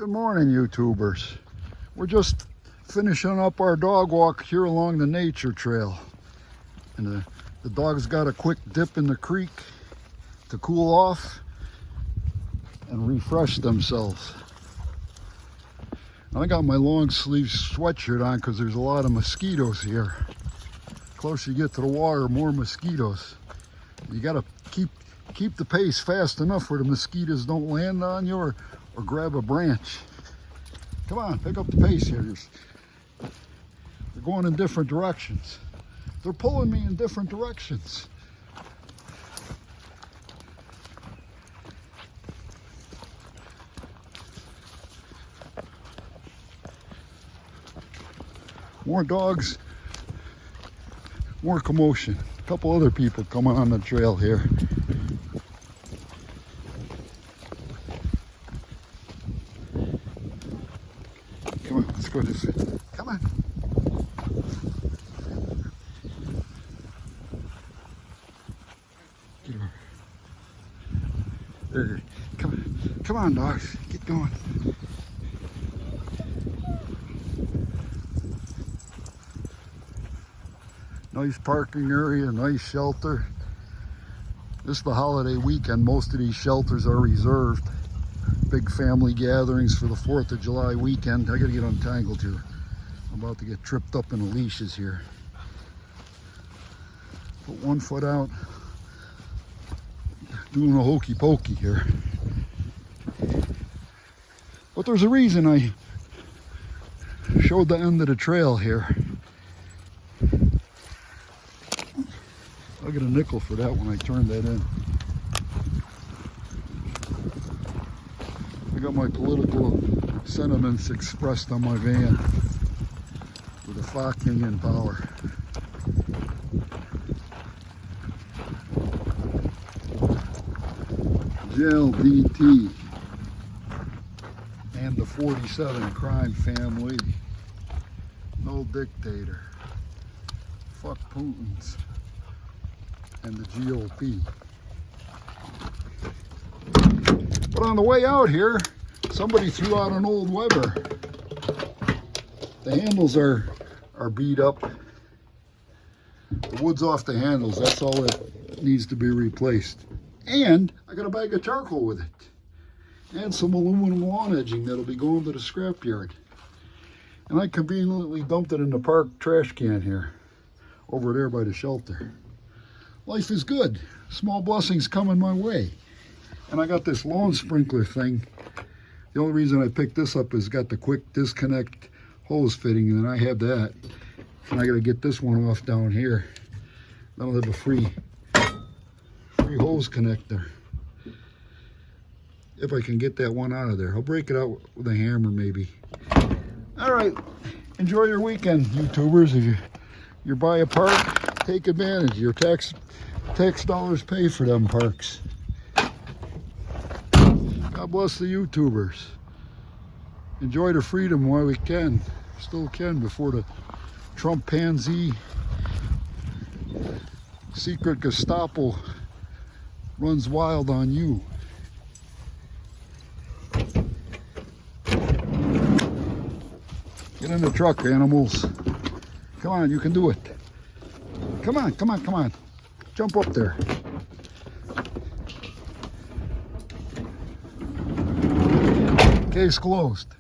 Good morning, YouTubers. We're just finishing up our dog walk here along the nature trail. And the dogs got a quick dip in the creek to cool off and refresh themselves. I got my long sleeve sweatshirt on because there's a lot of mosquitoes here. The closer you get to the water, more mosquitoes. You gotta keep the pace fast enough where the mosquitoes don't land on you or grab a branch. Come on, pick up the pace here. They're going in different directions. They're pulling me in different directions. More dogs, more commotion. A couple other people coming on the trail here. Come on, let's go this way. Come on. Get over. There. Come on, dogs. Get going. Nice parking area, nice shelter. This is the holiday weekend. Most of these shelters are reserved. Big family gatherings for the 4th of July weekend. I gotta get untangled here. I'm about to get tripped up in the leashes here. Put one foot out. Doing a hokey pokey here. But there's a reason I showed the end of the trail here. I'll get a nickel for that when I turn that in. I got my political sentiments expressed on my van with a fucking in power. Jail DT and the 47 crime family. No dictator. Fuck Putin's and the GOP. But on the way out here, somebody threw out an old Weber. The handles are beat up. The wood's off the handles. That's all that needs to be replaced. And I got a bag of charcoal with it. And some aluminum lawn edging that'll be going to the scrapyard. And I conveniently dumped it in the park trash can here, over there by the shelter. Life is good. Small blessings coming my way. And I got this lawn sprinkler thing. The only reason I picked this up is got the quick disconnect hose fitting, and I have that. And I got to get this one off down here. Then I'll have a free hose connector. If I can get that one out of there. I'll break it out with a hammer maybe. All right. Enjoy your weekend, YouTubers. If you're by a park, take advantage. Your tax dollars pay for them parks. God bless the YouTubers. Enjoy the freedom while we can. Still can before the Trump pansy secret Gestapo runs wild on you. Get in the truck, animals. Come on, you can do it. Come on, come on, come on. Jump up there. Case closed.